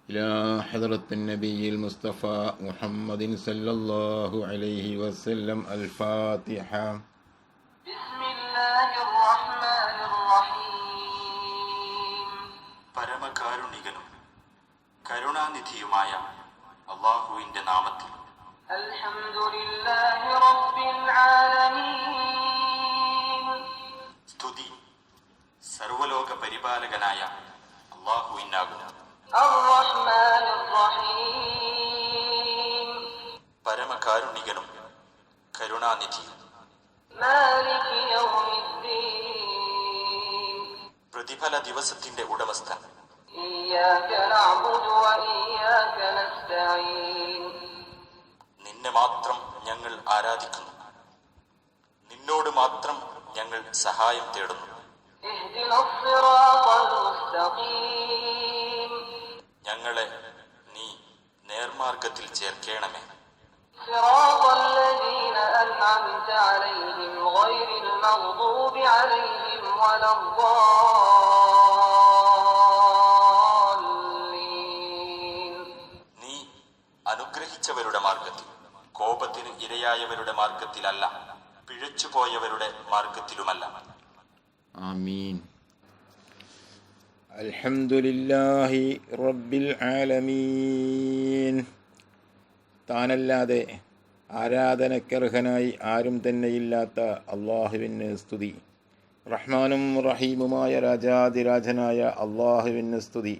إلى حضرة النبي المصطفى محمد صلى الله عليه وسلم. الفاتحة. بسم الله الرحمن الرحيم. പരമകാരുണികനും കരുണാനിധിയുമായ അല്ലാഹുവിന്റെ നാമത്തിൽ. അൽഹംദുലില്ലാഹി റബ്ബിൽ ആലമീൻ. സ്തുതി സർവലോക പരിപാലകനായ അല്ലാഹുവിനാകുന്നു. അർ-റഹ്മാനിർ റഹീം. പരമകാരുണികനും കരുണാനിധിയും. മാലികി യൗമിദ്ദീൻ. പ്രതിഫല ദിവസത്തിന്റെ ഉടമസ്ഥൻ. ഇയ്യാക നഅ്ബുദു വ ഇയ്യാക നസ്തഈൻ. നിന്നെ മാത്രം ഞങ്ങൾ ആരാധിക്കുന്നു, നിന്നോട് മാത്രം ഞങ്ങൾ സഹായം തേടുന്നു. ഇഹ്ദിനസ് സിറാത്തൽ മുസ്തഖീം. ഞങ്ങളെ നീ നേർമാർഗത്തിൽ ചേർക്കണമേ. സിറാത്തൽ ലദീന അൻഅംത അലൈഹിം ഗൈറിൽ മഗ്ദൂബി അലൈഹിം വലദ്ദാല്ലീൻ. നീ അനുഗ്രഹിച്ചവരുടെ മാർഗത്തിൽ, കോപത്തിന് ഇരയായവരുടെ മാർഗത്തിലല്ല, പിഴച്ചുപോയവരുടെ മാർഗത്തിലുമല്ല. ആമീൻ. അൽഹംദുലില്ലാഹി റബ്ബിൽ ആലമീൻ. താനല്ലാതെ ആരാധനക്കർഹനായി ആരും തന്നെയില്ലാത്ത അള്ളാഹുവിന് സ്തുതി. റഹ്മാനും റഹീമുമായ രാജാതിരാജനായ അള്ളാഹുവിന് സ്തുതി.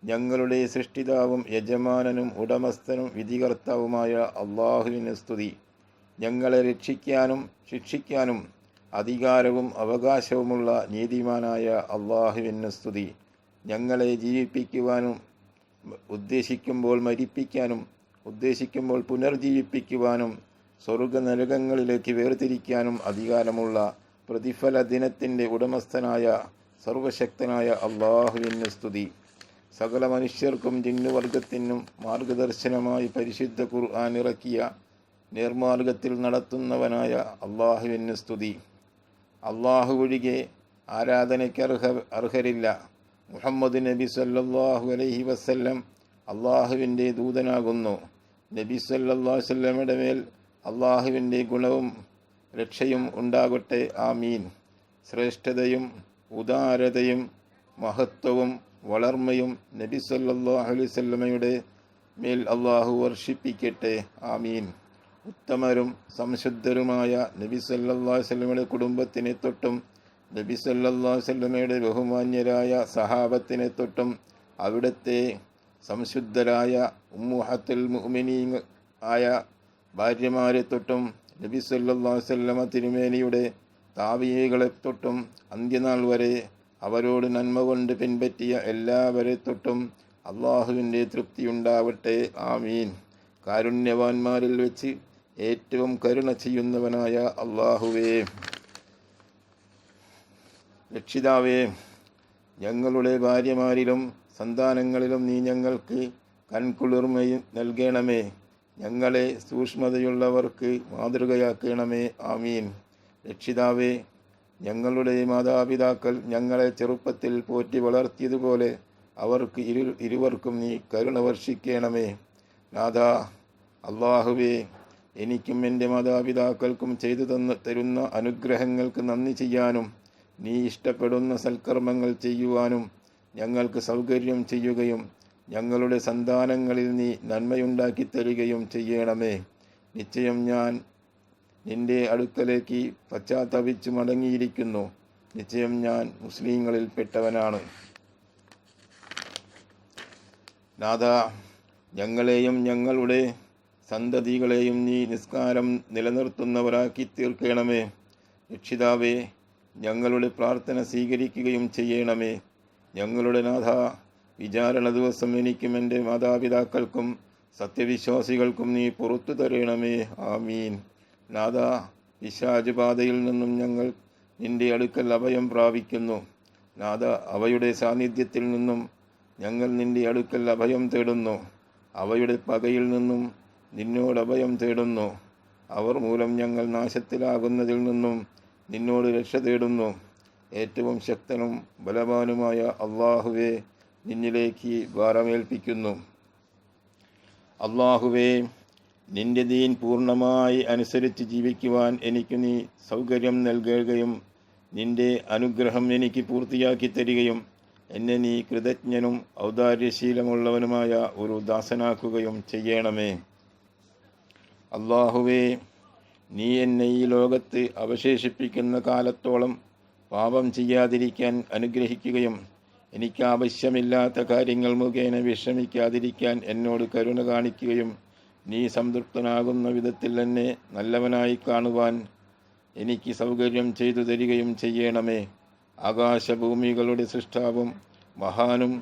ഞങ്ങളുടെ സൃഷ്ടിതാവും യജമാനനും ഉടമസ്ഥനും വിധികർത്താവുമായ അള്ളാഹുവിന് സ്തുതി. ഞങ്ങളെ രക്ഷിക്കാനും ശിക്ഷിക്കാനും അധികാരവും അവകാശവുമുള്ള നീതിമാനായ അള്ളാഹുവിന് സ്തുതി. ഞങ്ങളെ ജീവിപ്പിക്കുവാനും ഉദ്ദേശിക്കുമ്പോൾ മരിപ്പിക്കാനും ഉദ്ദേശിക്കുമ്പോൾ പുനർജീവിപ്പിക്കുവാനും സ്വർഗനരകങ്ങളിലേക്ക് വേർതിരിക്കാനും അധികാരമുള്ള പ്രതിഫല ദിനത്തിൻ്റെ ഉടമസ്ഥനായ സർവശക്തനായ അള്ളാഹുവിന് സ്തുതി. സകല മനുഷ്യർക്കും ജിന്നുവർഗത്തിനും മാർഗദർശനമായി പരിശുദ്ധ ഖുർആൻ ഇറക്കിയ നേർമാർഗത്തിൽ നടത്തുന്നവനായ അള്ളാഹുവിന് സ്തുതി. അള്ളാഹു ഒഴികെ ആരാധനയ്ക്ക് അർഹരില്ല. മുഹമ്മദ് നബി സല്ലല്ലാഹു അലൈഹി വസല്ലം അള്ളാഹുവിൻ്റെ ദൂതനാകുന്നു. നബി സല്ലല്ലാഹു അലൈഹി വസല്ലമയുടെ മേൽ അള്ളാഹുവിൻ്റെ ഗുണവും രക്ഷയും ഉണ്ടാകട്ടെ. ആമീൻ. ശ്രേഷ്ഠതയും ഉദാരതയും മഹത്വവും വളർമ്മയും നബി സല്ലല്ലാഹു അലൈഹി വസല്ലമയുടെ മേൽ അള്ളാഹു വർഷിപ്പിക്കട്ടെ. ആമീൻ. ഉത്തമരും സംശുദ്ധരുമായ നബി സല്ലല്ലാഹു അലൈഹി വസല്ലമയുടെ കുടുംബത്തിനെ തൊട്ടും നബി സല്ലല്ലാഹു അലൈഹി വസല്ലമയുടെ ബഹുമാന്യരായ സഹാബത്തിനെ തൊട്ടും അവിടുത്തെ സംശുദ്ധരായ ഉമ്മുഹത്തുൽ മുഅ്മിനീൻ ആയ ഭാര്യമാരെ തൊട്ടും നബി സല്ലല്ലാഹു അലൈഹി വസല്ലമ തിരുമേനിയുടെ താബിഈകളെ തൊട്ടും അന്ത്യനാൾ വരെ അവരോട് നന്മ കൊണ്ട് പിൻപറ്റിയ എല്ലാവരെ തൊട്ടും അള്ളാഹുവിൻ്റെ തൃപ്തിയുണ്ടാവട്ടെ. ആമീൻ. കാരുണ്യവാന്മാരിൽ വെച്ച് ഏറ്റവും കരുണ ചെയ്യുന്നവനായ അള്ളാഹുവേ, രക്ഷിതാവേ, ഞങ്ങളുടെ ഭാര്യമാരിലും സന്താനങ്ങളിലും നീ ഞങ്ങൾക്ക് കൺകുളിർമയും നൽകണമേ. ഞങ്ങളെ സൂക്ഷ്മതയുള്ളവർക്ക് മാതൃകയാക്കണമേ. ആമീൻ. രക്ഷിതാവേ, ഞങ്ങളുടെ മാതാപിതാക്കൾ ഞങ്ങളെ ചെറുപ്പത്തിൽ പോറ്റി വളർത്തിയതുപോലെ അവർക്ക് ഇരുവർക്കും നീ കരുണ വർഷിക്കണമേ. നാഥാ, അള്ളാഹുവേ, എനിക്കും എൻ്റെ മാതാപിതാക്കൾക്കും ചെയ്തു തരുന്ന അനുഗ്രഹങ്ങൾക്ക് നന്ദി ചെയ്യാനും നീ ഇഷ്ടപ്പെടുന്ന സൽക്കർമ്മങ്ങൾ ചെയ്യുവാനും ഞങ്ങൾക്ക് സൗകര്യം ചെയ്യുകയും ഞങ്ങളുടെ സന്താനങ്ങളിൽ നീ നന്മയുണ്ടാക്കി തരികയും ചെയ്യണമേ. നിശ്ചയം ഞാൻ നിന്റെ അടുക്കലേക്ക് പശ്ചാത്തപിച്ചു മടങ്ങിയിരിക്കുന്നു. നിശ്ചയം ഞാൻ മുസ്ലിങ്ങളിൽ പെട്ടവനാണ്. നാഥാ, ഞങ്ങളെയും ഞങ്ങളുടെ സന്തതികളെയും നീ നിസ്കാരം നിലനിർത്തുന്നവരാക്കി തീർക്കണമേ. രക്ഷിതാവേ, ഞങ്ങളുടെ പ്രാർത്ഥന സ്വീകരിക്കുകയും ചെയ്യണമേ. ഞങ്ങളുടെ നാഥ, വിചാരണ ദിവസം എനിക്കും എൻ്റെ മാതാപിതാക്കൾക്കും സത്യവിശ്വാസികൾക്കും നീ പുറത്തു തരണമേ. ആമീൻ. നാഥ, പിശാച് ബാധയിൽ നിന്നും ഞങ്ങൾ നിന്റെ അടുക്കൽ അഭയം പ്രാപിക്കുന്നു. നാഥ, അവയുടെ സാന്നിധ്യത്തിൽ നിന്നും ഞങ്ങൾ നിന്റെ അടുക്കൽ അഭയം തേടുന്നു. അവയുടെ പകയിൽ നിന്നും നിന്നോട് അഭയം തേടുന്നു. അവർ മൂലം ഞങ്ങൾ നാശത്തിലാകുന്നതിൽ നിന്നും നിന്നോട് രക്ഷ തേടുന്നു. ഏറ്റവും ശക്തനും ബലവാനുമായ അള്ളാഹുവേ, നിന്നിലേക്ക് ഭാരമേൽപ്പിക്കുന്നു. അള്ളാഹുവേ, നിന്റെ ദീൻ പൂർണ്ണമായി അനുസരിച്ച് ജീവിക്കുവാൻ എനിക്ക് നീ സൗകര്യം നൽകുകയും നിന്റെ അനുഗ്രഹം എനിക്ക് പൂർത്തിയാക്കി തരികയും എന്നെ നീ കൃതജ്ഞനും ഔദാര്യശീലമുള്ളവനുമായ ഒരു ദാസനാക്കുകയും ചെയ്യണമേ. അള്ളാഹുവേ, നീ എന്നെ ഈ ലോകത്ത് അവശേഷിപ്പിക്കുന്ന കാലത്തോളം പാപം ചെയ്യാതിരിക്കാൻ അനുഗ്രഹിക്കുകയും എനിക്ക് ആവശ്യമില്ലാത്ത കാര്യങ്ങൾ മുഖേന വിഷമിക്കാതിരിക്കാൻ എന്നോട് കരുണ കാണിക്കുകയും നീ സംതൃപ്തനാകുന്ന വിധത്തിൽ എന്നെ നല്ലവനായി കാണുവാൻ എനിക്ക് സൗകര്യം ചെയ്തു തരികയും ചെയ്യണമേ. ആകാശഭൂമികളുടെ സൃഷ്ടാവും മഹാനും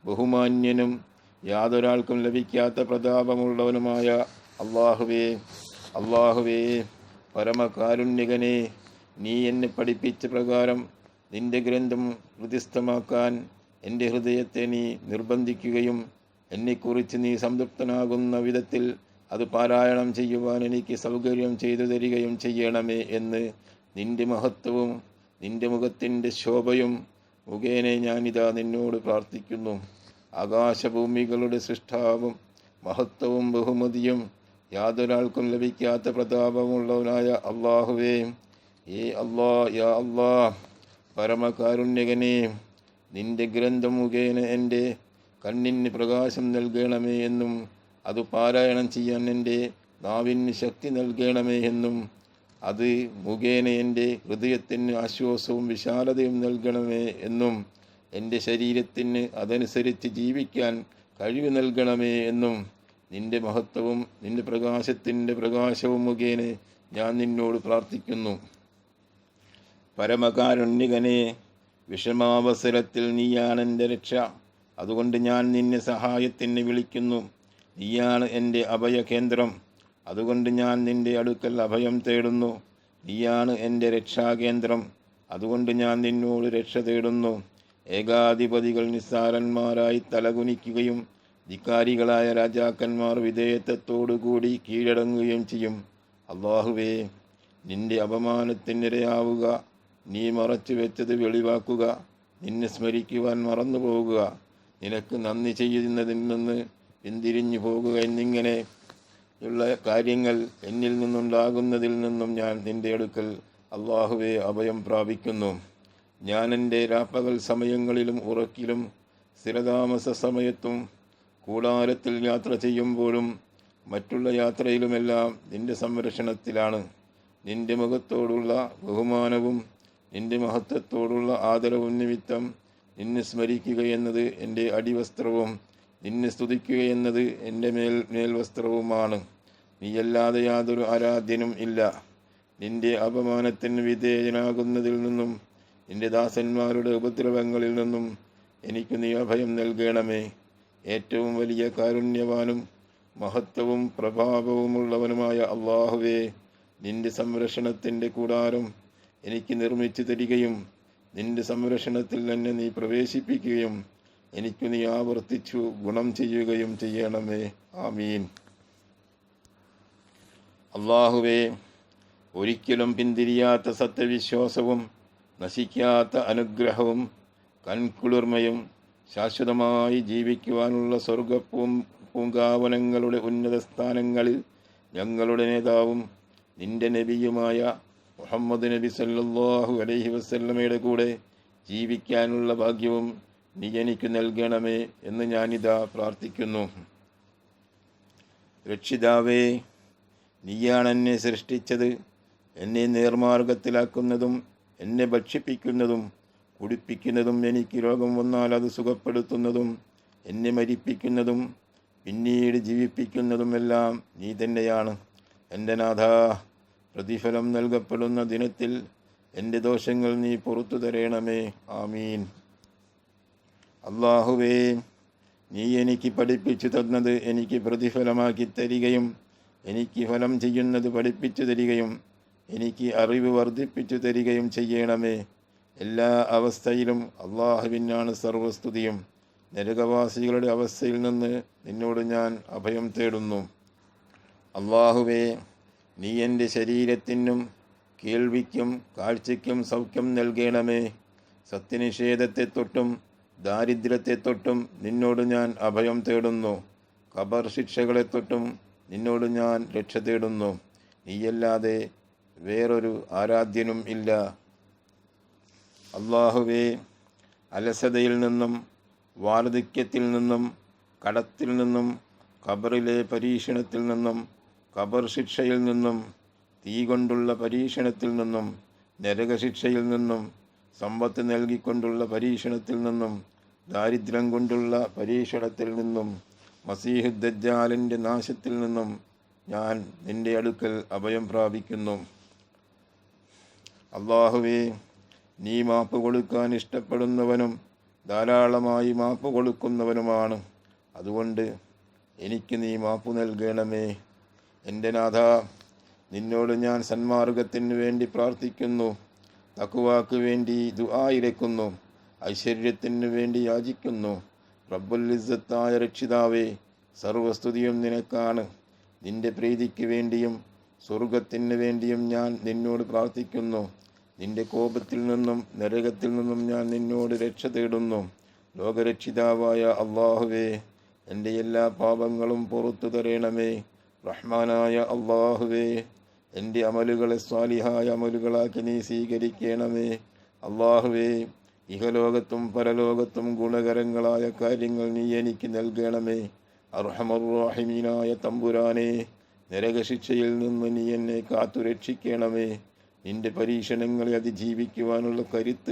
ബഹുമാന്യനും യാതൊരാൾക്കും ലഭിക്കാത്ത പ്രതാപമുള്ളവനുമായ അള്ളാഹുവേ, പരമകാരുണ്യകനെ, നീ എന്നെ പഠിപ്പിച്ച പ്രകാരം നിന്റെ ഗ്രന്ഥം ഹൃദിസ്ഥമാക്കാൻ എൻ്റെ ഹൃദയത്തെ നീ നിർബന്ധിക്കുകയും എന്നെക്കുറിച്ച് നീ സംതൃപ്തനാകുന്ന വിധത്തിൽ അത് പാരായണം ചെയ്യുവാൻ എനിക്ക് സൗകര്യം ചെയ്തു തരികയും ചെയ്യണമേ എന്ന് നിന്റെ മഹത്വവും നിന്റെ മുഖത്തിൻ്റെ ശോഭയും മുഖേന ഞാനിതാ നിന്നോട് പ്രാർത്ഥിക്കുന്നു. ആകാശഭൂമികളുടെ സൃഷ്ടാവും മഹത്വവും ബഹുമതിയും യാതൊരാൾക്കും ലഭിക്കാത്ത പ്രതാപമുള്ളവനായ അള്ളാഹുവേ, യാ അല്ലാ, പരമകാരുണ്യകനെ, നിന്റെ ഗ്രന്ഥം മുഖേന എൻ്റെ കണ്ണിന് പ്രകാശം നൽകണമേ എന്നും അത് പാരായണം ചെയ്യാൻ എൻ്റെ നാവിന് ശക്തി നൽകണമേ എന്നും അത് മുഖേന എൻ്റെ ഹൃദയത്തിന് ആശ്വാസവും വിശാലതയും നൽകണമേ എന്നും എൻ്റെ ശരീരത്തിന് അതനുസരിച്ച് ജീവിക്കാൻ കഴിവ് നൽകണമേ എന്നും നിന്റെ മഹത്വവും നിന്റെ പ്രകാശത്തിൻ്റെ പ്രകാശവും മുഖേന ഞാൻ നിന്നോട് പ്രാർത്ഥിക്കുന്നു. പരമകാരുണ്യകനെ, വിഷമാവസരത്തിൽ നീയാണ് എൻ്റെ രക്ഷ. അതുകൊണ്ട് ഞാൻ നിന്നെ സഹായത്തിന് വിളിക്കുന്നു. നീയാണ് എൻ്റെ അഭയകേന്ദ്രം. അതുകൊണ്ട് ഞാൻ നിന്റെ അടുക്കൽ അഭയം തേടുന്നു. നീയാണ് എൻ്റെ രക്ഷാകേന്ദ്രം. അതുകൊണ്ട് ഞാൻ നിന്നോട് രക്ഷ തേടുന്നു. ഏകാധിപതികൾ നിസ്സാരന്മാരായി തലകുനിക്കുകയും ധിക്കാരികളായ രാജാക്കന്മാർ വിധേയത്വത്തോടുകൂടി കീഴടങ്ങുകയും ചെയ്യും. അള്ളാഹുവേ, നിന്റെ അപമാനത്തിനിരയാവുക, നീ മറച്ചു വെച്ചത് വെളിവാക്കുക, നിന്നെ സ്മരിക്കുവാൻ മറന്നു പോകുക, നിനക്ക് നന്ദി ചെയ്യുന്നതിൽ നിന്ന് പിന്തിരിഞ്ഞു പോകുക എന്നിങ്ങനെയുള്ള കാര്യങ്ങൾ എന്നിൽ നിന്നുണ്ടാകുന്നതിൽ നിന്നും ഞാൻ നിന്റെ അടുക്കൽ അള്ളാഹുവെ അഭയം പ്രാപിക്കുന്നു. ഞാൻ എൻ്റെ രാപ്പകൽ സമയങ്ങളിലും ഉറക്കിലും സ്ഥിരതാമസ സമയത്തും കൂടാരത്തിൽ യാത്ര ചെയ്യുമ്പോഴും മറ്റുള്ള യാത്രയിലുമെല്ലാം നിന്റെ സംരക്ഷണത്തിലാണ്. നിന്റെ മുഖത്തോടുള്ള ബഹുമാനവും നിന്റെ മഹത്വത്തോടുള്ള ആദരവും നിമിത്തം നിന്നെ സ്മരിക്കുക എന്നത് എൻ്റെ അടിവസ്ത്രവും നിന്നെ സ്തുതിക്കുക എന്നത് എൻ്റെ മേൽവസ്ത്രവുമാണ്. നീയല്ലാതെ യാതൊരു ആരാധ്യനും ഇല്ല. നിന്റെ അപമാനത്തിന് വിധേയനാകുന്നതിൽ നിന്നും നിന്റെ ദാസന്മാരുടെ ഉപദ്രവങ്ങളിൽ നിന്നും എനിക്ക് നീ അഭയം നൽകണമേ. ഏറ്റവും വലിയ കാരുണ്യവാനും മഹത്വവും പ്രഭാവവുമുള്ളവനുമായ അള്ളാഹുവേ, നിന്റെ സംരക്ഷണത്തിൻ്റെ കൂടാരം എനിക്ക് നിർമ്മിച്ചു തരികയും നിന്റെ സംരക്ഷണത്തിൽ എന്നെ നീ പ്രവേശിപ്പിക്കുകയും എനിക്ക് നീ ആവർത്തിച്ചു ഗുണം ചെയ്യുകയും ചെയ്യണമേ. ആമീൻ. അള്ളാഹുവേ, ഒരിക്കലും പിന്തിരിയാത്ത സത്യവിശ്വാസവും നശിക്കാത്ത അനുഗ്രഹവും കൺകുളിർമയും ശാശ്വതമായി ജീവിക്കുവാനുള്ള പൂങ്കാവനങ്ങളുടെ ഉന്നത സ്ഥാനങ്ങളിൽ ഞങ്ങളുടെ നേതാവും നിന്റെ നബിയുമായ മുഹമ്മദ് നബി സല്ലല്ലാഹു അലൈഹി വസല്ലമയുടെ കൂടെ ജീവിക്കാനുള്ള ഭാഗ്യവും നീ എനിക്ക് നൽകണമേ എന്ന് ഞാനിതാ പ്രാർത്ഥിക്കുന്നു. രക്ഷിതാവേ, നീയാണ് എന്നെ സൃഷ്ടിച്ചത്. എന്നെ നേർമാർഗത്തിലാക്കുന്നതും എന്നെ ഭക്ഷിപ്പിക്കുന്നതും കുടിപ്പിക്കുന്നതും എനിക്ക് രോഗം വന്നാൽ അത് സുഖപ്പെടുത്തുന്നതും എന്നെ മരിപ്പിക്കുന്നതും പിന്നീട് ജീവിപ്പിക്കുന്നതുമെല്ലാം നീ തന്നെയാണ്. എൻ്റെ നാഥാ, പ്രതിഫലം നൽകപ്പെടുന്ന ദിനത്തിൽ എൻ്റെ ദോഷങ്ങൾ നീ പുറത്തു തരേണമേ. ആമീൻ. അള്ളാഹുവേ, നീ എനിക്ക് പഠിപ്പിച്ചു തന്നത് എനിക്ക് പ്രതിഫലമാക്കി തരികയും എനിക്ക് ഫലം ചെയ്യുന്നത് പഠിപ്പിച്ചു തരികയും എനിക്ക് അറിവ് വർദ്ധിപ്പിച്ചു തരികയും ചെയ്യണമേ. എല്ലാ അവസ്ഥയിലും അള്ളാഹുവിനാണ് സർവസ്തുതിയും. നരകവാസികളുടെ അവസ്ഥയിൽ നിന്ന് നിന്നോട് ഞാൻ അഭയം തേടുന്നു. അള്ളാഹുവേ, നീ എൻ്റെ ശരീരത്തിനും കേൾവിക്കും കാഴ്ചയ്ക്കും സൗഖ്യം നൽകണമേ. സത്യനിഷേധത്തെ തൊട്ടും ദാരിദ്ര്യത്തെ തൊട്ടും നിന്നോട് ഞാൻ അഭയം തേടുന്നു. ഖബർ ശിക്ഷകളെ തൊട്ടും നിന്നോട് ഞാൻ രക്ഷ തേടുന്നു. നീയല്ലാതെ വേറൊരു ആരാധ്യനും ഇല്ല. അല്ലാഹുവേ, അലസതയിൽ നിന്നും വാർദ്ധക്യത്തിൽ നിന്നും കടത്തിൽ നിന്നും ഖബറിലെ പരീക്ഷണത്തിൽ നിന്നും ഖബർ ശിക്ഷയിൽ നിന്നും തീ കൊണ്ടുള്ള പരീക്ഷണത്തിൽ നിന്നും നരകശിക്ഷയിൽ നിന്നും സമ്പത്ത് നൽകിക്കൊണ്ടുള്ള പരീക്ഷണത്തിൽ നിന്നും ദാരിദ്ര്യം കൊണ്ടുള്ള പരീക്ഷണത്തിൽ നിന്നും മസീഹ് ദജ്ജാലിൻ്റെ നാശത്തിൽ നിന്നും ഞാൻ നിന്റെ അടുക്കൽ അഭയം പ്രാപിക്കുന്നു. അല്ലാഹുവേ, നീ മാപ്പ് കൊടുക്കാൻ ഇഷ്ടപ്പെടുന്നവനും ധാരാളമായി മാപ്പ് കൊടുക്കുന്നവനുമാണ്. അതുകൊണ്ട് എനിക്ക് നീ മാപ്പ് നൽകണമേ. എൻ്റെ നാഥ, നിന്നോട് ഞാൻ സന്മാർഗത്തിന് വേണ്ടി പ്രാർത്ഥിക്കുന്നു, തഖ്വാക്ക് വേണ്ടി ദുആ ഇരക്കുന്നു, ഐശ്വര്യത്തിന് വേണ്ടി യാചിക്കുന്നു. റബ്ബുൽ ഇസ്സത്തായ രക്ഷിതാവേ, സർവസ്തുതിയും നിനക്കാണ്. നിന്റെ പ്രീതിക്ക് വേണ്ടിയും സ്വർഗത്തിന് വേണ്ടിയും ഞാൻ നിന്നോട് പ്രാർത്ഥിക്കുന്നു. നിന്റെ കോപത്തിൽ നിന്നും നരകത്തിൽ നിന്നും ഞാൻ നിന്നോട് രക്ഷ തേടുന്നു. ലോകരക്ഷിതാവായ അല്ലാഹുവേ, എൻ്റെ എല്ലാ പാപങ്ങളും പുറത്തു തരണമേ. റഹ്മാനായ അല്ലാഹുവേ, എൻ്റെ അമലുകളെ സ്വാലിഹായ അമലുകളാക്കി നീ സ്വീകരിക്കണമേ. അല്ലാഹുവേ, ഇഹലോകത്തും പരലോകത്തും ഗുണകരങ്ങളായ കാര്യങ്ങൾ നീ എനിക്ക് നൽകണമേ. അർഹമർ റഹീമീനായ തമ്പുരാനെ, നരകശിക്ഷയിൽ നിന്ന് നീ എന്നെ കാത്തു രക്ഷിക്കണമേ. നിന്റെ പരീക്ഷണങ്ങളെ അതിജീവിക്കുവാനുള്ള കരുത്ത്